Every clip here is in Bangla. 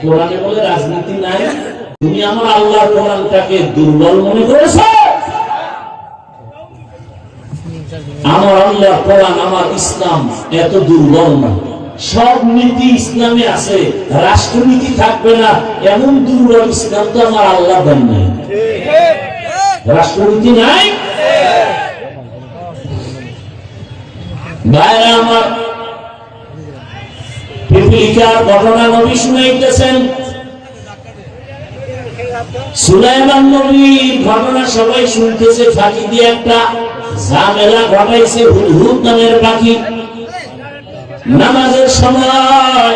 কোরআনে বলে রাজনীতি নাই। তুমি আমার আল্লাহর কোরআনটাকে দুর্বল মনে করেছো? আমার আল্লাহর কোরআন, আমার ইসলাম এত দুর্বল না। সব নীতি ইসলামে আছে, রাষ্ট্রনীতি থাকবে না এমন দুর্বল ইসলাম তো আমার আল্লাহ দেন নাই। রাষ্ট্রনীতি নাই। ভাইরা আমার, পিপিলিকার ঘটনা নবী শুনাইতেছেন। সুলাইমান নবীর ঘটনা সবাই শুনতেছে, ফাঁকি দিয়ে একটা ঝামেলা ঘটাইছে হুদহুদ নামের পাখি। নামাজের সময়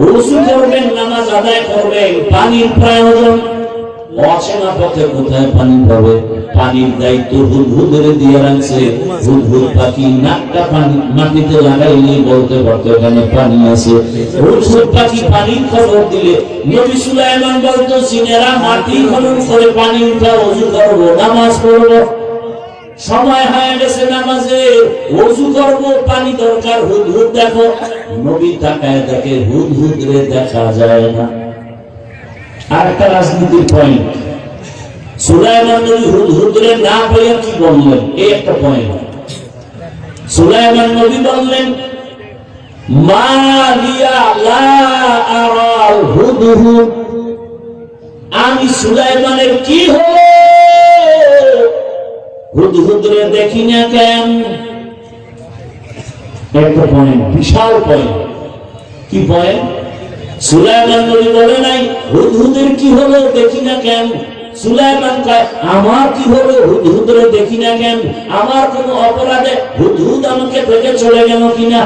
ওযু করবেন, নামাজ আদায় করবেন, পানির প্রয়োজন। অচেনা পথে কোথায় পানি পাবে? পানির দায়িত্ব হুদহুদের দিয়ে রাখছে। হুদহুদ পাখি নাকটা পানি মাটিতে লাগাইলে বলতে পারতো এখানে পানি আছে। হুদহুদ পাখি পানির খবর দিলে নবী সুলাইমান বলতো, জিনেরা মাটি খনন করে পানি উঠা, ওযু করবো, নামাজ পড়বো। সময় হয়ে গেছে নামাজে, ওযু করবো, পানি দরকার। হুদহুদ দেখো, নবী তাকায় দেখে হুদহুদ রে দেখা যায় না। আর একটা রাজনীতির পয়েন্ট, সুলাইমান নবী হুদহুদ রে না পেয়ে কি বললেন? এই একটা পয়েন্ট। সুলাইমান নবী বললেন, মা লিয়া লা আরাল হুদহুদ, আমি সুলাইমানের কি হলো হুদহুদ রে দেখি না কেন? একটা পয়েন্ট, বিশাল পয়েন্ট। কি পয়েন্ট? সুলাইমান নবী বলে নাই হুদহুদের কি হলো দেখি না কেন। সুলাইমান কয়, আমার কি হলো হুদহুদ রে দেখি না কেন? আমার কোন অপরাধে হুদহুদ আমাকে থেকে চলে গেল কিনা?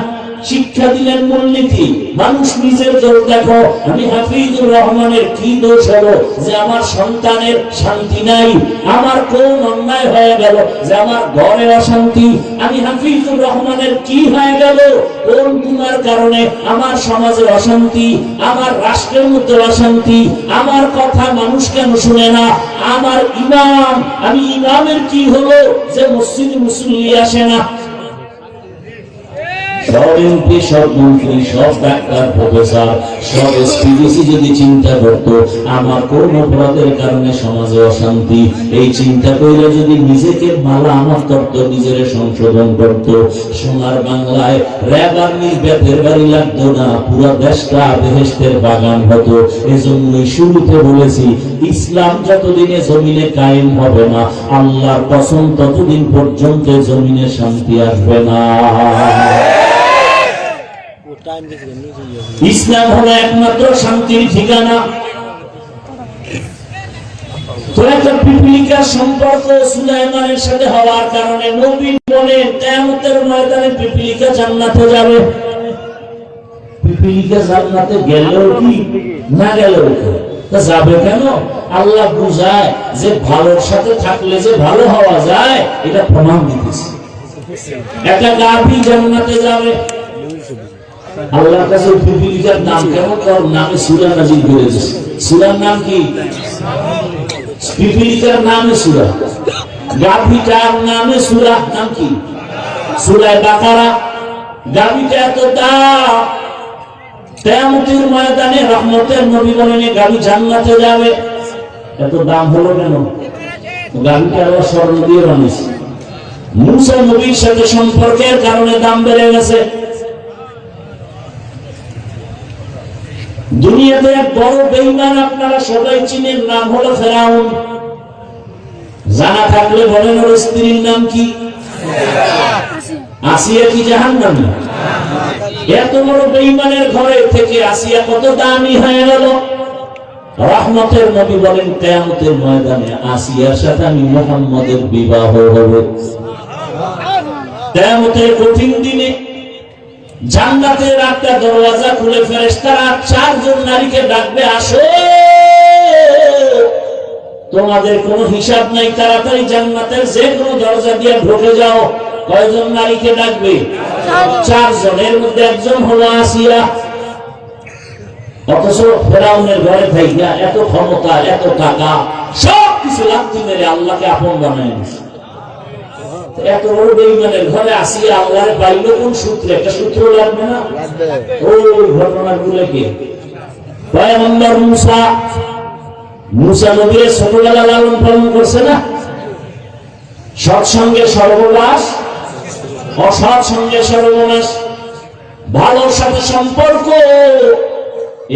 শিক্ষা দিলেন মূলনীতি। মানুষ নিজের দোষ দেখো। আমি হাফিজুর রহমানের কি দোষ হলো যে আমার সন্তানের শান্তি নাই? আমার কোন অন্যায় হয়ে গেল যে আমার ঘরে অশান্তি? আমি হাফিজুর রহমানের কি হয়ে গেল? কোন গুনার কারণে আমার সমাজে অশান্তি, আমার রাষ্ট্রের মধ্যে অশান্তি? আমার কথা মানুষ কেন শুনে না? আমার ইমাম, আমি ইমামের কি হলো যে মসজিদে মুসল্লি আসে না? সব এমপি, সব মন্ত্রী, সব ডাক্তার, প্রফেসর, সব এসপিডিসি যদি চিন্তা করত আমার কোন অপরাধের কারণে সমাজে অশান্তি, এই চিন্তা করে যদি নিজেকে মালামাত করত, নিজের সংশোধন করত, সোনার বাংলায় র্যাব আর্মির বেতের বাড়ি লাগতো না, পুরো দেশটা বেহেশতের বাগান হতো। এজন্যই শুরুতে বলেছি, ইসলাম যতদিনে জমিনে কায়েম হবে না, আল্লাহর কসম ততদিন পর্যন্ত জমিনে শান্তি আসবে না। ইসলাম হলো একমাত্র শান্তির ঠিকানা। তো একটা পিপিলিকার সম্পর্ক সুলাইমানের সাথে হওয়ার কারণে নবী বলেন, কিয়ামতের ময়দানে পিপিলিকা জান্নাতে যাবে। পিপিলিকা জান্নাতে গেলেও কি না গেলেও কি, তা যাবে কেন? আল্লাহ বুঝায় যে ভালোর সাথে থাকলে যে ভালো হওয়া যায়, এটা প্রমাণ দিতেছে। একটা গাভী জান্নাতে যাবে। আল্লাহর কাছে পিপিলিকার নাম কেমন? তার নামে সূরা নাযিল করেছে। সূরার নাম কি? পিপিলিকার নামে সূরা, গাভীটার নামে সূরা। নাম কি? সূরা বাকারা। গাভীটা এত দাম, কিয়ামতের ময়দানে রহমতের নবী বলেন গাভী জান্নাতে যাবে। এত দাম হলো কেন? গাভীটা আল্লাহ স্বর্ণ দিয়ে বানিয়েছে। মুসা নবীর সাথে সম্পর্কের কারণে দাম বেড়ে গেছে। দুনিয়াতে এক বড় বেঈমান আপনারা সবাই চিনেন, নাম হলো ফেরাউন। জানা থাকলে বলেন ওর স্ত্রীর নাম কি? আসিয়া। কি জাহান্নামী? এত বড় বেঈমানের ঘরে থেকে আসিয়া কত দামি হয়ে গেল। রহমতের নবী বলেন কিয়ামতের ময়দানে আসিয়ার সাথে আমি মুহাম্মদের বিবাহ হবে। কিয়ামতের কঠিন দিনে জান্নাতের একটা দরওয়াজা খুলে ফেরেশতারা 4 জন নারীকে ডাকবে, আসো, তোমাদের কোনো হিসাব নাই, তাড়াতাড়ি জান্নাতের যে কোনো দরজা দিয়ে ঢুকে যাও। কয়জন নারীকে ডাকবে? 4 জন। এর মধ্যে একজন হলো আসিয়া। অথচ ফেরাউনের ঘরে থাইকা এত ক্ষমতা, এত টাকা, সবকিছু লাথি মেরে আল্লাহকে আপন বানায় দিয়েছে। এত বড় বেঈমানের ঘরে আসিয়া আল্লাহরে পাইল কোন সূত্রে? একটা সূত্র লাগবে না? ওই ঘটনাগুলো কি পয়গম্বর মুসা নবীর ছোটবেলা লালন পালন করছে না? সৎসঙ্গে সর্বনাশ, অসৎ সঙ্গে সর্বনাশ। ভালোর সাথে সম্পর্ক,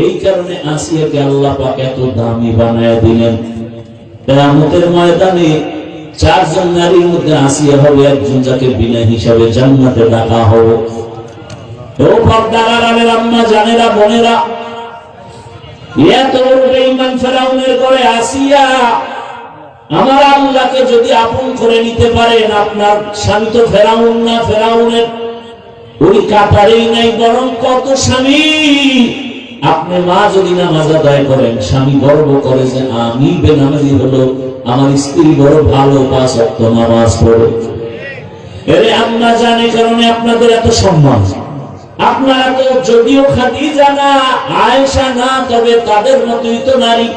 এই কারণে আসিয়াকে আল্লাহ পাক এত দামি বানায় দিলেন। কিয়ামতের ময়দানে চারজন নারীর মধ্যে আসিয়া হবে একজন, যাকে বিনা হিসাবে জান্নাতে ডাকা হবে। ও পর্দার আড়ালের আম্মা জানেরা, বোনেরা, এত বড় বেঈমান ফেরাউনের ঘরে আসিয়া আমার আল্লাহকে যদি আপন করে নিতে পারেন, আপনার স্বামী তো ফেরাউন না, ফেরাউনের ওই কাতারেই নাই, বরং কত স্বামী। আপনি মা যদি নামাজ আদায় করেন, স্বামী গর্ব করে যে আমি বেনামাজি হলো, আমার স্ত্রী বড় ভালো, 5 ওয়াক্ত নামাজ পড়ে। এরে আম্মা জানে কারণে আপনাদের এত সম্মান। আপনারা তো যদিও খাদিজা না, আয়েশা না, তবে তাদের মতোই তো নারী।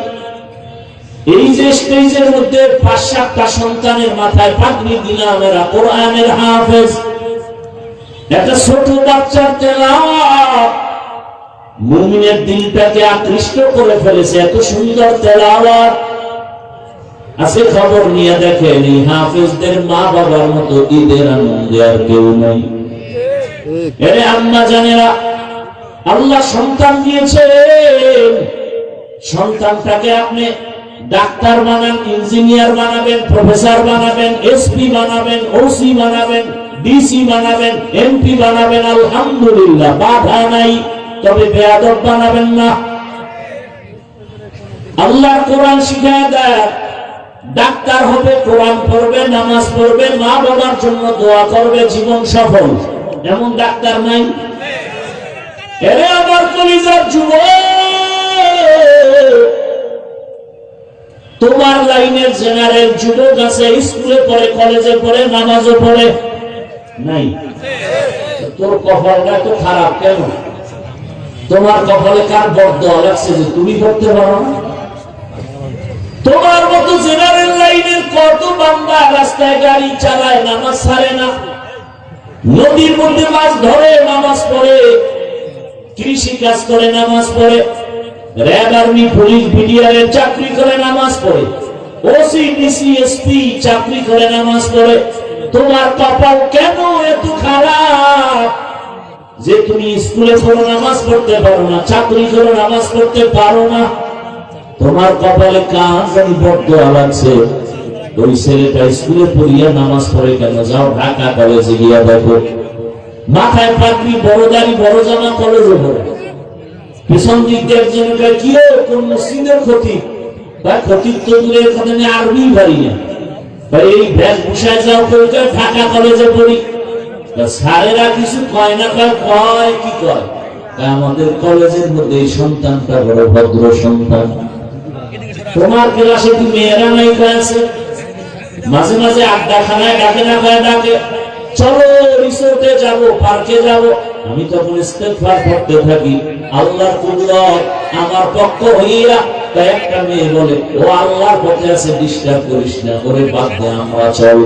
এই যে স্টেজের মধ্যে 5-7টা সন্তানের মাথায় পাগড়ি দিলাম, এরা কোরআনের হাফেজ। একটা ছোট বাচ্চার তেলাওয়াত মুমিনের দিলটাকে আকৃষ্ট করে ফেলেছে। এত সুন্দর তেলাওয়াত আছে, খবর নিয়ে দেখেন এই হাফেজদের মা বাবার মতো ঈদের আনন্দে আর কেউ নাই। এরে আম্মা জানেরা, আল্লাহ সন্তান দিয়েছেন, সন্তানটাকে আপনি ডাক্তার বানান, ইঞ্জিনিয়ার বানাবেন, প্রফেসর বানাবেন, এসপি বানাবেন, ওসি বানাবেন, ডিসি বানাবেন, এমপি বানাবেন, আলহামদুলিল্লাহ, বাধা নাই। তবে বেয়াদব বানাবেন না। আল্লাহ কোরআন শিখায় দেয়, ডাক্তার হবে, কোরআন পড়বে, নামাজ পড়বে, মা বাবার জন্য দোয়া করবে, জীবন সফল। এমন ডাক্তার নাই? এরে আমার কলিজার যুবক, তোমার লাইনের জেনারেল যুবক আছে, স্কুলে পড়ে, কলেজে পড়ে, নামাজও পড়ে নাই। তোর কপালটা তো খারাপ কেন? তোমার কপালে কার বরদোয়া লাগছে যে তুমি করতে পারো না? তোমার মতো জেনারেল লাইনের কত বান্দা রাস্তায় গাড়ি চালায়, নামাজ ছাড়ে না, নদীর মধ্যে মাছ ধরে, নামাজ পড়ে, কৃষি কাজ করে, নামাজ পড়ে, র্যাব, আর্মি, পুলিশ, বিডিআর চাকরি করে, নামাজ পড়ে, ওসি, ডিসি, এসপি চাকরি করে, নামাজ পড়ে। তোমার কপাল কেন এত খারাপ যে তুমি স্কুলে পড়ো, নামাজ পড়তে পারো না, চাকরি করো, নামাজ পড়তে পারো না? তোমার কপালে কার জানি বরদোয়া লাগছে। ওই ছেলেটা স্কুলে পড়িয়া নামাজ পড়ে কেন? যাও ঢাকা কলেজে গিয়া দেখো, মাথায় পাগড়ি, বড় দাড়ি, বড় জামা, কলেজে পড়ে। পিছন দিক দিয়ে একজনকে কি কোন মসজিদের ক্ষতি বা ক্ষতির তো দূরের কথা নিয়ে আরবি পারি না, এই ব্যাগ বসায় যাও ঢাকা কলেজে পড়ি। স্যারেরা কিছু কয় না, কয় কি কয়, আমাদের কলেজের মধ্যে এই সন্তানটা বড় ভদ্র সন্তান। তোমার ক্লাসে কি মেয়েরা নাই আছে? মাঝে মাঝে আড্ডাখানায় ডাকে না, ডাকে চলো রিসোর্টে যাবো, পার্কে যাবো। আমি তখন ইস্তেগফার করতে থাকি, আল্লাহর কুদরত আমার পক্ষ হইয়া। তাই একটা মেয়ে বলে, ও আল্লাহর পথে আছে, ডিস্টার্ব করিস না, করে বাদ দে, আমরা চল।